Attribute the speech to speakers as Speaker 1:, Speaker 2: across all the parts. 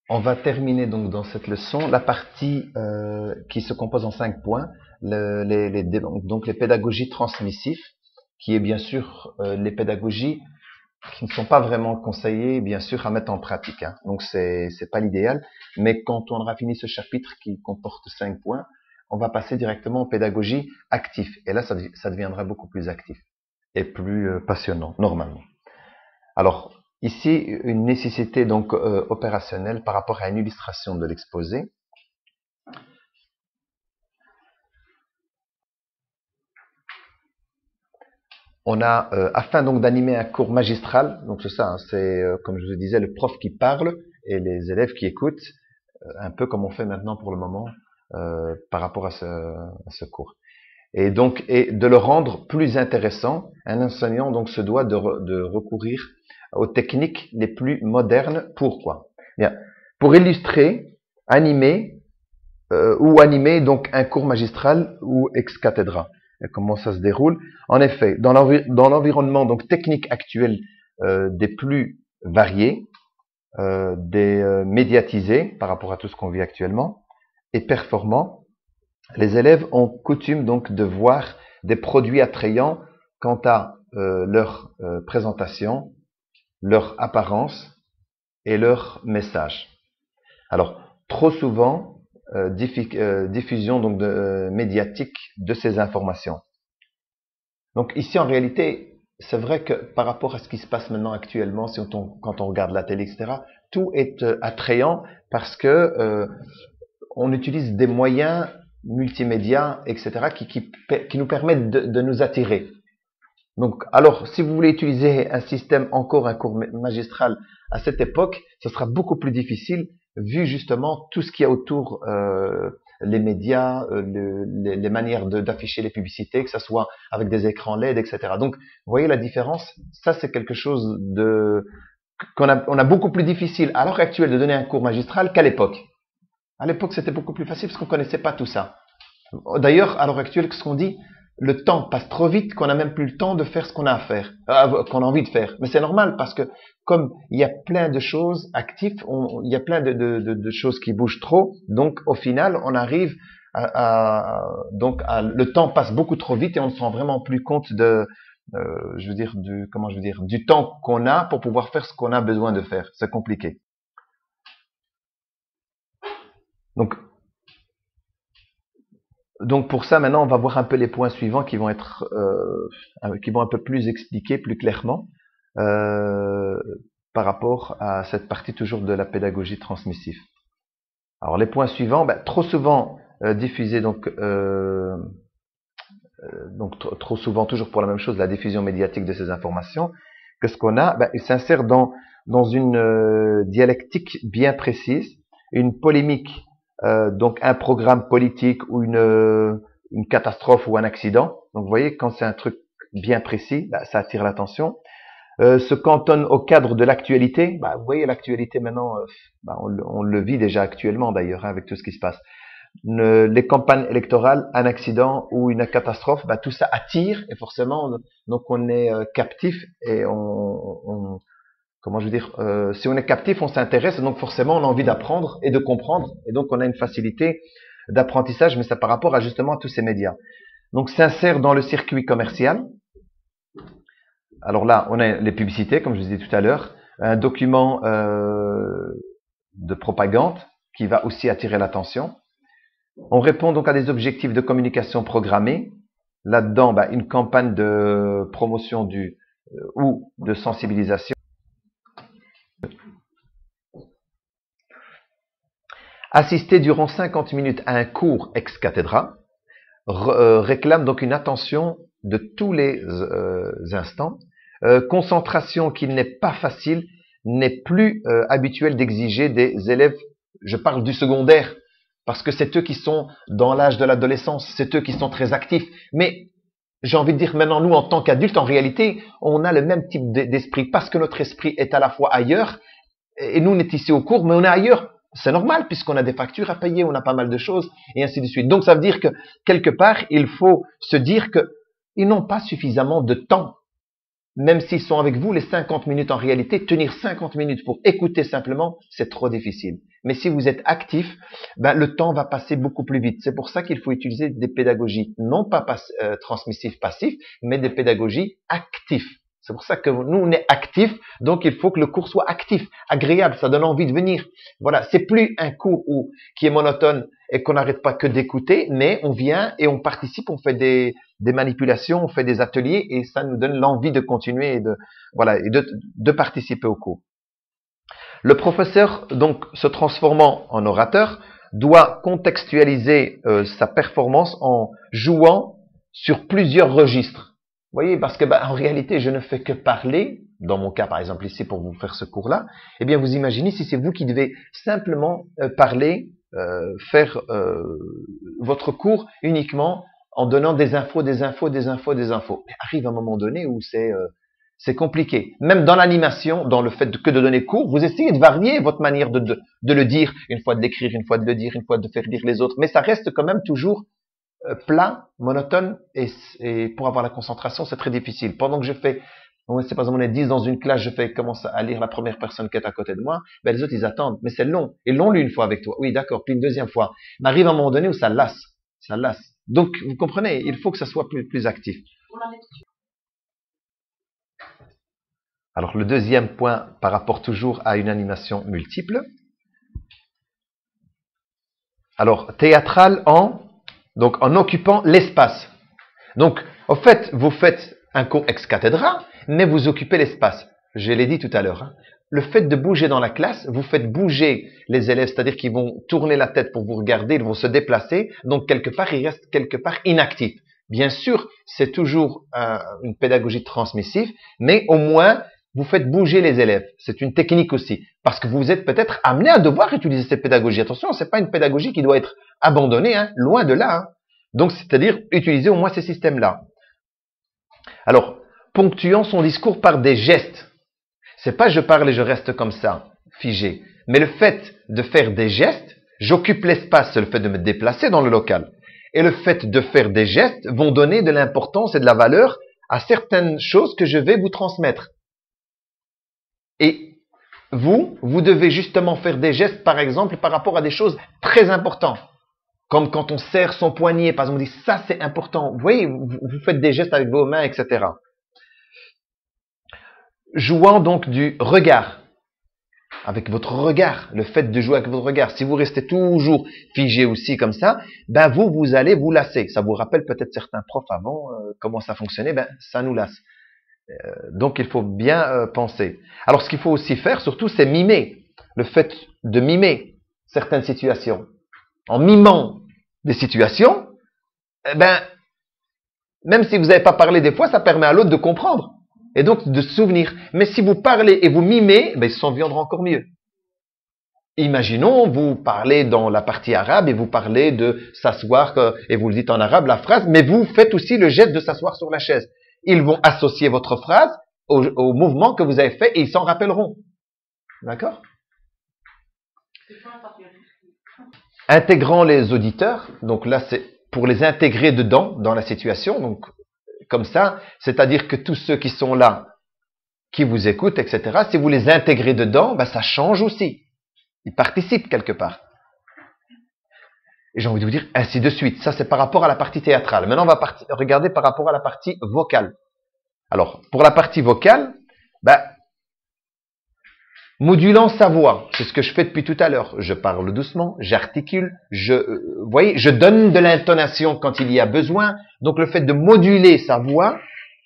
Speaker 1: On va terminer donc dans cette leçon la partie qui se compose en 5 points, donc les pédagogies transmissives, qui est bien sûr les pédagogies qui ne sont pas vraiment conseillées bien sûr à mettre en pratique. Hein. Donc c'est pas l'idéal, mais quand on aura fini ce chapitre qui comporte 5 points, on va passer directement aux pédagogies actives. Et là, ça deviendra beaucoup plus actif et plus passionnant normalement. Alors, ici, une nécessité donc opérationnelle par rapport à une illustration de l'exposé. On a, afin donc d'animer un cours magistral, donc c'est ça, hein, c'est comme je vous disais, le prof qui parle et les élèves qui écoutent, un peu comme on fait maintenant pour le moment par rapport à ce cours. Et donc, et de le rendre plus intéressant, un enseignant donc se doit de recourir aux techniques les plus modernes. Pourquoi? Bien, pour illustrer, animer ou animer donc un cours magistral ou ex cathedra. Et comment ça se déroule? En effet, dans l'environnement donc technique actuel des plus variés, des médiatisés par rapport à tout ce qu'on vit actuellement et performants, les élèves ont coutume donc de voir des produits attrayants quant à leur présentation, leur apparence et leur message. Alors, trop souvent, diffusion donc médiatique de ces informations. Donc ici, en réalité, c'est vrai que par rapport à ce qui se passe maintenant actuellement, quand on regarde la télé, etc., tout est attrayant parce que on utilise des moyens multimédia, etc., qui nous permettent de nous attirer. Donc, alors, si vous voulez utiliser un cours magistral à cette époque, ce sera beaucoup plus difficile vu justement tout ce qu'il y a autour, les médias, les manières d'afficher les publicités, que ce soit avec des écrans LED, etc. Donc, vous voyez la différence? Ça, c'est quelque chose on a beaucoup plus difficile à l'heure actuelle de donner un cours magistral qu'à l'époque. À l'époque, c'était beaucoup plus facile parce qu'on connaissait pas tout ça. D'ailleurs, à l'heure actuelle, qu'est-ce qu'on dit? Le temps passe trop vite qu'on n'a même plus le temps de faire ce qu'on a à faire, qu'on a envie de faire. Mais c'est normal parce que comme il y a plein de choses actives, il y a plein de choses qui bougent trop, donc au final, on arrive le temps passe beaucoup trop vite et on ne se rend vraiment plus compte du temps qu'on a pour pouvoir faire ce qu'on a besoin de faire. C'est compliqué. Donc pour ça, maintenant, on va voir un peu les points suivants qui vont être, qui vont un peu plus expliquer plus clairement par rapport à cette partie toujours de la pédagogie transmissive. Alors les points suivants, trop souvent diffusés, trop souvent toujours pour la même chose, la diffusion médiatique de ces informations. Qu'est-ce qu'on a? Il s'insère dans une dialectique bien précise, une polémique. Donc un programme politique ou une catastrophe ou un accident. Donc vous voyez, quand c'est un truc bien précis, ça attire l'attention. Se cantonne au cadre de l'actualité. Vous voyez, l'actualité maintenant, on le vit déjà actuellement d'ailleurs avec tout ce qui se passe. Les campagnes électorales, un accident ou une catastrophe, tout ça attire et forcément, donc on est captif et si on est captif, on s'intéresse, donc forcément on a envie d'apprendre et de comprendre, et donc on a une facilité d'apprentissage, mais ça par rapport à justement à tous ces médias. Donc s'insère dans le circuit commercial. Alors là, on a les publicités, comme je vous disais tout à l'heure, un document de propagande qui va aussi attirer l'attention. On répond donc à des objectifs de communication programmés. Là-dedans, une campagne de promotion ou de sensibilisation. Assister durant 50 minutes à un cours ex cathedra réclame donc une attention de tous les instants. Concentration qui n'est pas facile, n'est plus habituelle d'exiger des élèves, je parle du secondaire, parce que c'est eux qui sont dans l'âge de l'adolescence, c'est eux qui sont très actifs. Mais j'ai envie de dire maintenant, nous, en tant qu'adultes, en réalité, on a le même type d'esprit, parce que notre esprit est à la fois ailleurs, et nous, on est ici au cours, mais on est ailleurs. C'est normal, puisqu'on a des factures à payer, on a pas mal de choses, et ainsi de suite. Donc, ça veut dire que, quelque part, il faut se dire qu'ils n'ont pas suffisamment de temps même s'ils sont avec vous les 50 minutes en réalité, tenir 50 minutes pour écouter simplement, c'est trop difficile. Mais si vous êtes actif, ben, le temps va passer beaucoup plus vite. C'est pour ça qu'il faut utiliser des pédagogies, non pas transmissives passifs, mais des pédagogies actives. C'est pour ça que nous, on est actifs, donc il faut que le cours soit actif, agréable, ça donne envie de venir. Voilà, c'est plus un cours qui est monotone et qu'on n'arrête pas que d'écouter, mais on vient et on participe, on fait des manipulations, on fait des ateliers et ça nous donne l'envie de continuer et de participer au cours. Le professeur, donc, se transformant en orateur, doit contextualiser sa performance en jouant sur plusieurs registres. Vous voyez, parce que en réalité, je ne fais que parler, dans mon cas par exemple ici pour vous faire ce cours-là, eh bien vous imaginez si c'est vous qui devez simplement parler, faire votre cours uniquement en donnant des infos. Mais arrive un moment donné où c'est compliqué. Même dans l'animation, dans le fait que de donner cours, vous essayez de varier votre manière de le dire, une fois de l'écrire, une fois de le dire, une fois de faire lire les autres, mais ça reste quand même toujours plat, monotone, et pour avoir la concentration, c'est très difficile. Pendant que je fais, c'est par exemple on est 10 dans une classe, je commence à lire la première personne qui est à côté de moi, ben les autres ils attendent, mais c'est long. Ils l'ont lu une fois avec toi, oui d'accord, puis une deuxième fois. Mais arrive à un moment donné où ça lasse. Donc vous comprenez, il faut que ça soit plus actif. Alors le deuxième point par rapport toujours à une animation multiple. Alors théâtral donc en occupant l'espace. Donc, en fait, vous faites un cours ex cathedra, mais vous occupez l'espace. Je l'ai dit tout à l'heure. Hein. Le fait de bouger dans la classe, vous faites bouger les élèves, c'est-à-dire qu'ils vont tourner la tête pour vous regarder, ils vont se déplacer, donc quelque part, ils restent quelque part inactifs. Bien sûr, c'est toujours une pédagogie transmissive, mais au moins, vous faites bouger les élèves. C'est une technique aussi, parce que vous êtes peut-être amené à devoir utiliser cette pédagogie. Attention, c'est pas une pédagogie qui doit être abandonnée, hein, loin de là. Hein. Donc, c'est-à-dire utiliser au moins ces systèmes-là. Alors, ponctuant son discours par des gestes. C'est pas je parle et je reste comme ça, figé. Mais le fait de faire des gestes, j'occupe l'espace, c'est le fait de me déplacer dans le local. Et le fait de faire des gestes vont donner de l'importance et de la valeur à certaines choses que je vais vous transmettre. Et vous devez justement faire des gestes, par exemple, par rapport à des choses très importantes. Comme quand on serre son poignet, par exemple, on dit ça c'est important. Vous voyez, vous faites des gestes avec vos mains, etc. Jouant donc du regard, avec votre regard, le fait de jouer avec votre regard. Si vous restez toujours figé aussi comme ça, ben vous allez vous lasser. Ça vous rappelle peut-être certains profs avant, comment ça fonctionnait, ben ça nous lasse. Donc il faut bien penser. Alors ce qu'il faut aussi faire, surtout, c'est mimer. Le fait de mimer certaines situations. En mimant des situations, ben, même si vous n'avez pas parlé des fois, ça permet à l'autre de comprendre et donc de se souvenir. Mais si vous parlez et vous mimez, ben, il s'en viendra encore mieux. Imaginons, vous parlez dans la partie arabe et vous parlez de s'asseoir et vous le dites en arabe la phrase, mais vous faites aussi le geste de s'asseoir sur la chaise. Ils vont associer votre phrase au mouvement que vous avez fait et ils s'en rappelleront. D'accord ? Intégrant les auditeurs, donc là c'est pour les intégrer dedans, dans la situation, donc comme ça, c'est-à-dire que tous ceux qui sont là, qui vous écoutent, etc., si vous les intégrez dedans, ben ça change aussi. Ils participent quelque part. Et j'ai envie de vous dire ainsi de suite. Ça c'est par rapport à la partie théâtrale. Maintenant on va regarder par rapport à la partie vocale. Alors, pour la partie vocale, ben, modulant sa voix, c'est ce que je fais depuis tout à l'heure. Je parle doucement, j'articule, vous voyez, je donne de l'intonation quand il y a besoin. Donc le fait de moduler sa voix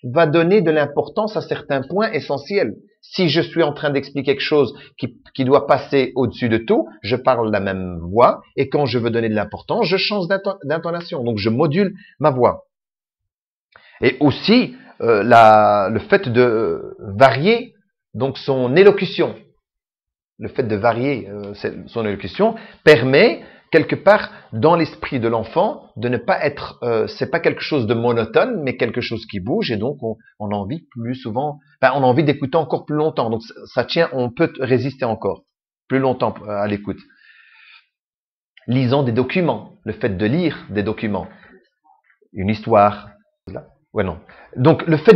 Speaker 1: va donner de l'importance à certains points essentiels. Si je suis en train d'expliquer quelque chose qui doit passer au-dessus de tout, je parle la même voix et quand je veux donner de l'importance, je change d'intonation. Donc je module ma voix. Et aussi le fait de varier donc son élocution. Le fait de varier son élocution permet quelque part dans l'esprit de l'enfant de ne pas être, c'est pas quelque chose de monotone, mais quelque chose qui bouge et donc on a envie plus souvent, on a envie d'écouter encore plus longtemps. Donc ça tient, on peut résister encore plus longtemps à l'écoute. Lisant des documents, le fait de lire des documents, une histoire. Ouais, non. Donc, le fait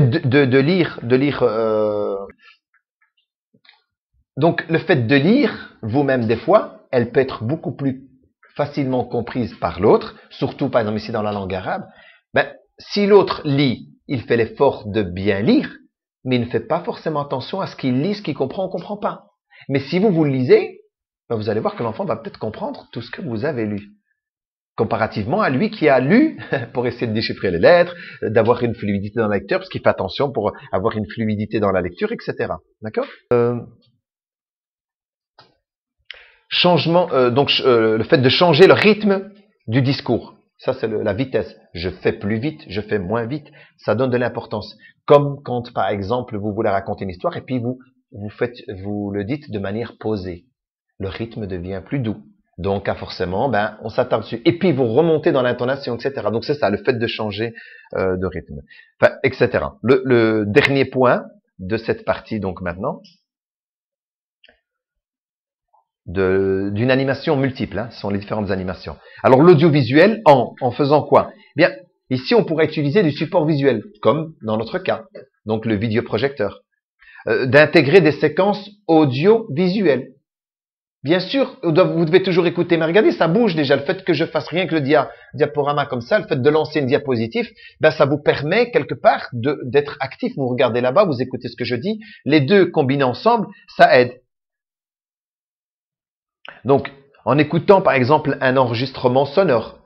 Speaker 1: donc, le fait de lire vous-même des fois, elle peut être beaucoup plus facilement comprise par l'autre, surtout par exemple ici dans la langue arabe. Ben, si l'autre lit, il fait l'effort de bien lire, mais il ne fait pas forcément attention à ce qu'il lit, ce qu'il comprend ou comprend pas. Mais si vous le lisez, ben vous allez voir que l'enfant va peut-être comprendre tout ce que vous avez lu. Comparativement à lui qui a lu pour essayer de déchiffrer les lettres, d'avoir une fluidité dans la lecture, parce qu'il fait attention pour avoir une fluidité dans la lecture, etc. D'accord Changement, le fait de changer le rythme du discours. Ça, c'est la vitesse. Je fais plus vite, je fais moins vite. Ça donne de l'importance. Comme quand, par exemple, vous voulez raconter une histoire et puis vous le dites de manière posée. Le rythme devient plus doux. Donc, forcément, ben, on s'attarde dessus. Et puis, vous remontez dans l'intonation, etc. Donc, c'est ça, le fait de changer de rythme. Enfin, etc. Le dernier point de cette partie, donc maintenant, d'une animation multiple, hein, ce sont les différentes animations. Alors l'audiovisuel, en faisant quoi? Bien, ici on pourrait utiliser du support visuel, comme dans notre cas, donc le vidéoprojecteur, d'intégrer des séquences audiovisuelles. Bien sûr, vous devez toujours écouter, mais regardez, ça bouge déjà. Le fait que je fasse rien que le diaporama comme ça, le fait de lancer une diapositive, ben ça vous permet quelque part d'être actif. Vous regardez là-bas, vous écoutez ce que je dis. Les deux combinés ensemble, ça aide. Donc, en écoutant par exemple un enregistrement sonore,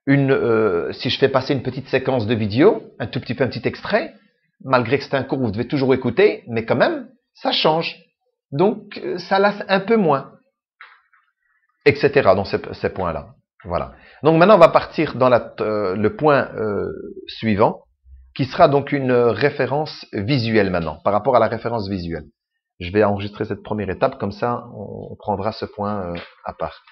Speaker 1: si je fais passer une petite séquence de vidéo, un petit extrait, malgré que c'est un cours où vous devez toujours écouter, mais quand même, ça change. Donc, ça lasse un peu moins, etc. dans ces points-là. Voilà. Donc maintenant, on va partir dans le point suivant, qui sera donc une référence visuelle maintenant, par rapport à la référence visuelle. Je vais enregistrer cette première étape, comme ça on prendra ce point à part.